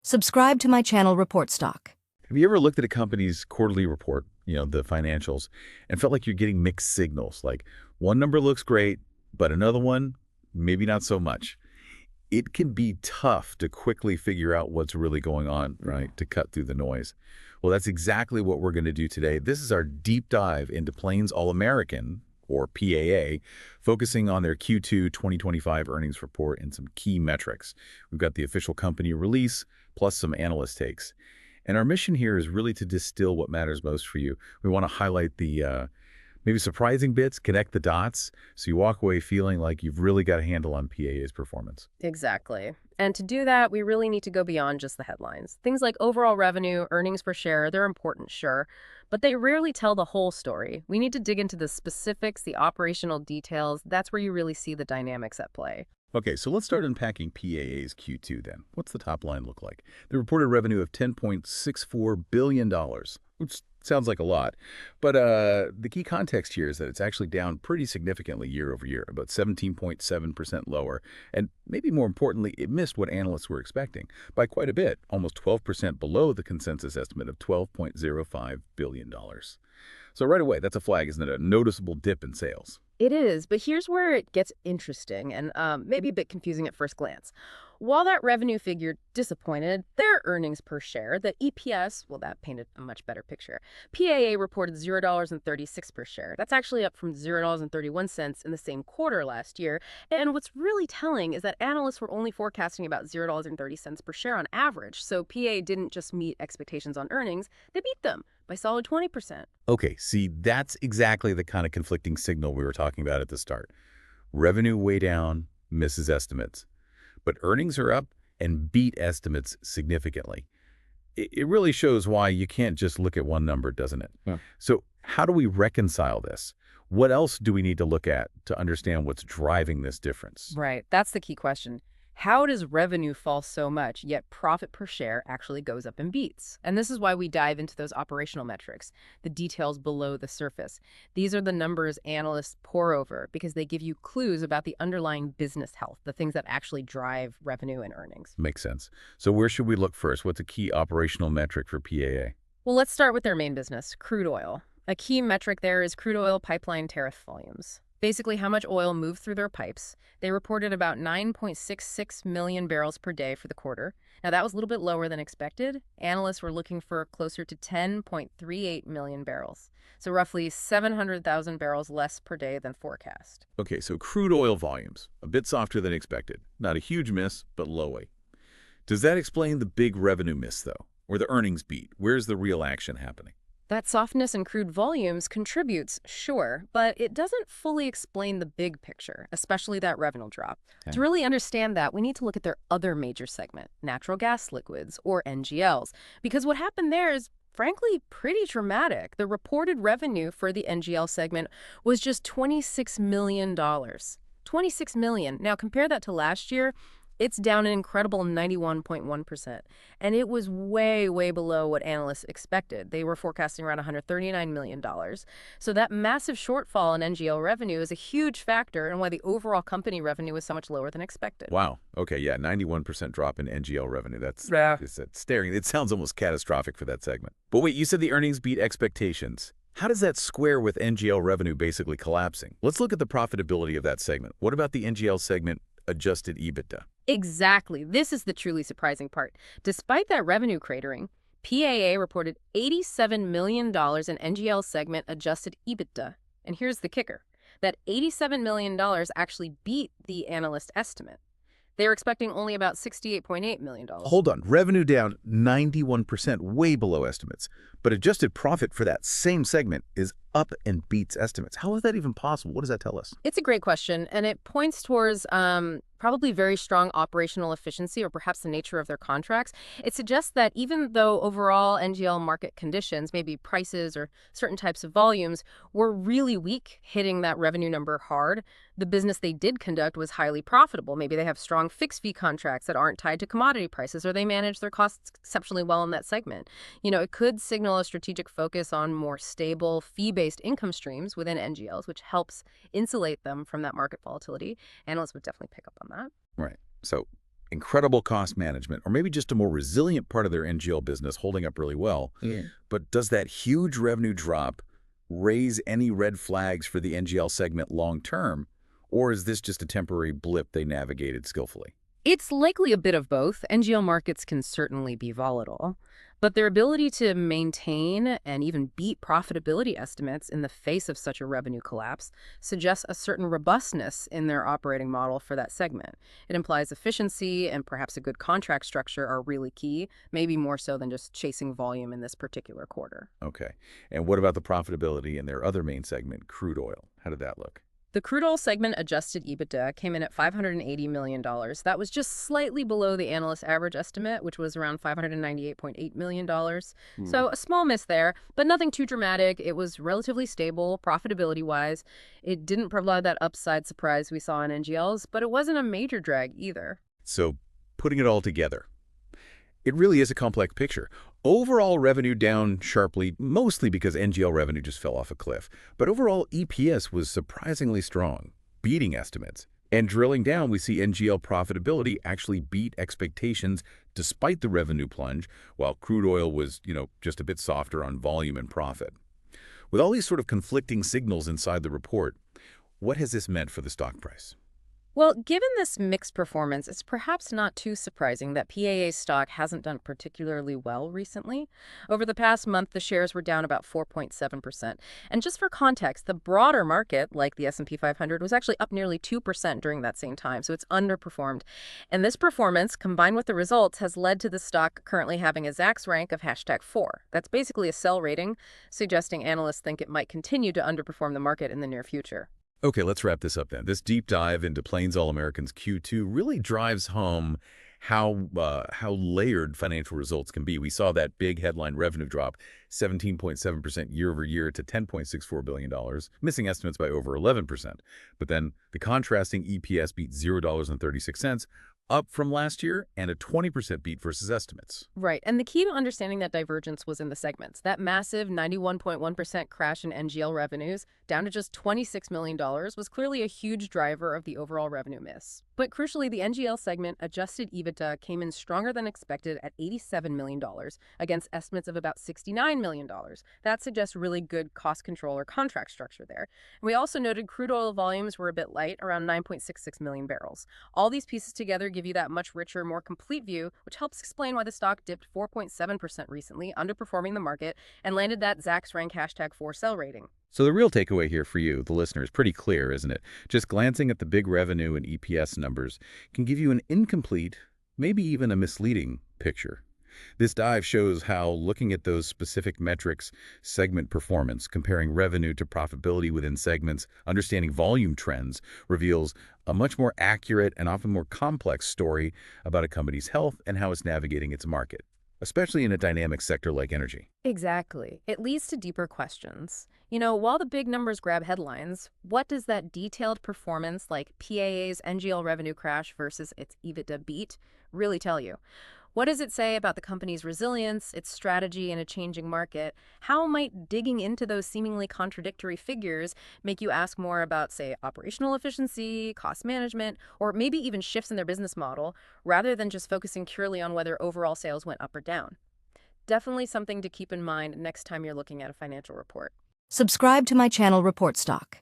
Subscribe to my channel Report Stock. Have you ever looked at a company's quarterly report, the financials, and felt like you're getting mixed signals? Like one number looks great, but another one, maybe not so much. It can be tough to quickly figure out what's really going on, right? To cut through the noise. Well, that's exactly what we're going to do today. This is our deep dive into Plains All-American, or PAA, focusing on their Q2 2025 earnings report and some key metrics. We've got the official company release, plus some analyst takes. And our mission here is really to distill what matters most for you. We want to highlight the maybe surprising bits, connect the dots, so you walk away feeling like you've really got a handle on PAA's performance. Exactly. And to do that, we really need to go beyond just the headlines. Things like overall revenue, earnings per share, they're important, sure, but they rarely tell the whole story. We need to dig into the specifics, the operational details. That's where you really see the dynamics at play. Okay, so let's start unpacking PAA's Q2 then. What's the top line look like? The reported revenue of $10.64 billion, which sounds like a lot. But the key context here is that it's actually down pretty significantly year over year, about 17.7% lower. And maybe more importantly, it missed what analysts were expecting by quite a bit, almost 12% below the consensus estimate of $12.05 billion. So right away, that's a flag, isn't it? A noticeable dip in sales. It is, but here's where it gets interesting and maybe a bit confusing at first glance. While that revenue figure disappointed, their earnings per share, the EPS, well, that painted a much better picture. PAA reported $0.36 per share. That's actually up from $0.31 in the same quarter last year. And what's really telling is that analysts were only forecasting about $0.30 per share on average. So PAA didn't just meet expectations on earnings, they beat them by solid 20%. Okay, see, that's exactly the kind of conflicting signal we were talking about at the start. Revenue way down, misses estimates. But earnings are up and beat estimates significantly. It really shows why you can't just look at one number, doesn't it? Yeah. So how do we reconcile this? What else do we need to look at to understand what's driving this difference? Right, that's the key question. How does revenue fall so much, yet profit per share actually goes up and beats? And this is why we dive into those operational metrics, the details below the surface. These are the numbers analysts pore over because they give you clues about the underlying business health, the things that actually drive revenue and earnings. Makes sense. So where should we look first? What's a key operational metric for PAA? Well, let's start with their main business, crude oil. A key metric there is crude oil pipeline tariff volumes. Basically, how much oil moved through their pipes. They reported about 9.66 million barrels per day for the quarter. Now, that was a little bit lower than expected. Analysts were looking for closer to 10.38 million barrels, so roughly 700,000 barrels less per day than forecast. Okay, so crude oil volumes, a bit softer than expected. Not a huge miss, but low. Does that explain the big revenue miss, though? Or the earnings beat? Where's the real action happening? That softness in crude volumes contributes, sure, but it doesn't fully explain the big picture, especially that revenue drop. Okay. To really understand that, we need to look at their other major segment, natural gas liquids, or NGLs, because what happened there is, frankly, pretty dramatic. The reported revenue for the NGL segment was just $26 million. $26 million. Now, compare that to last year. It's down an incredible 91.1%. And it was way, way below what analysts expected. They were forecasting around $139 million. So that massive shortfall in NGL revenue is a huge factor in why the overall company revenue was so much lower than expected. Wow. Okay, yeah, 91% drop in NGL revenue. That's staring. It sounds almost catastrophic for that segment. But wait, you said the earnings beat expectations. How does that square with NGL revenue basically collapsing? Let's look at the profitability of that segment. What about the NGL segment adjusted EBITDA? Exactly. This is the truly surprising part. Despite that revenue cratering, PAA reported $87 million in NGL segment adjusted EBITDA. And here's the kicker. That $87 million actually beat the analyst estimate. They were expecting only about $68.8 million. Hold on. Revenue down 91%, way below estimates. But adjusted profit for that same segment is up and beats estimates. How is that even possible? What does that tell us? It's a great question, and it points towards probably very strong operational efficiency or perhaps the nature of their contracts. It suggests that even though overall NGL market conditions, maybe prices or certain types of volumes, were really weak, hitting that revenue number hard, the business they did conduct was highly profitable. Maybe they have strong fixed fee contracts that aren't tied to commodity prices, or they manage their costs exceptionally well in that segment. You know, it could signal a strategic focus on more stable fee-based income streams within NGLs, which helps insulate them from that market volatility. Analysts would definitely pick up on that. Right. So incredible cost management, or maybe just a more resilient part of their NGL business holding up really well. Yeah. But does that huge revenue drop raise any red flags for the NGL segment long term, or is this just a temporary blip they navigated skillfully? It's likely a bit of both. NGL markets can certainly be volatile, but their ability to maintain and even beat profitability estimates in the face of such a revenue collapse suggests a certain robustness in their operating model for that segment. It implies efficiency and perhaps a good contract structure are really key, maybe more so than just chasing volume in this particular quarter. Okay. And what about the profitability in their other main segment, crude oil? How did that look? The crude oil segment adjusted EBITDA came in at $580 million. That was just slightly below the analyst average estimate, which was around $598.8 million. So a small miss there, but nothing too dramatic. It was relatively stable profitability-wise. It didn't provide that upside surprise we saw in NGLs, but it wasn't a major drag either. So putting it all together, it really is a complex picture. Overall revenue down sharply, mostly because NGL revenue just fell off a cliff. But overall EPS was surprisingly strong, beating estimates. And drilling down, we see NGL profitability actually beat expectations despite the revenue plunge, while crude oil was, just a bit softer on volume and profit. With all these sort of conflicting signals inside the report, what has this meant for the stock price? Well, given this mixed performance, it's perhaps not too surprising that PAA stock hasn't done particularly well recently. Over the past month, the shares were down about 4.7%. And just for context, the broader market, like the S&P 500, was actually up nearly 2% during that same time, so it's underperformed. And this performance, combined with the results, has led to the stock currently having a Zacks rank of #4. That's basically a sell rating, suggesting analysts think it might continue to underperform the market in the near future. Okay, let's wrap this up then. This deep dive into Plains All American's Q2 really drives home how layered financial results can be. We saw that big headline revenue drop, 17.7% year over year to $10.64 billion, missing estimates by over 11%. But then the contrasting EPS beat $0.36, up from last year, and a 20% beat versus estimates. Right. And the key to understanding that divergence was in the segments. That massive 91.1% crash in NGL revenues, down to just $26 million, was clearly a huge driver of the overall revenue miss. But crucially, the NGL segment adjusted EBITDA came in stronger than expected at $87 million, against estimates of about $69 million. That suggests really good cost control or contract structure there. And we also noted crude oil volumes were a bit light, around 9.66 million barrels. All these pieces together give you that much richer, more complete view, which helps explain why the stock dipped 4.7% recently, underperforming the market, and landed that Zacks rank #4 sell rating. So the real takeaway here for you, the listener, is pretty clear, isn't it? Just glancing at the big revenue and EPS numbers can give you an incomplete, maybe even a misleading picture. This dive shows how looking at those specific metrics, segment performance, comparing revenue to profitability within segments, understanding volume trends, reveals a much more accurate and often more complex story about a company's health and how it's navigating its market, especially in a dynamic sector like energy. Exactly. It leads to deeper questions. While the big numbers grab headlines, what does that detailed performance, like PAA's NGL revenue crash versus its EBITDA beat, really tell you? What does it say about the company's resilience, its strategy in a changing market? How might digging into those seemingly contradictory figures make you ask more about, say, operational efficiency, cost management, or maybe even shifts in their business model, rather than just focusing purely on whether overall sales went up or down? Definitely something to keep in mind next time you're looking at a financial report. Subscribe to my channel Report Stock.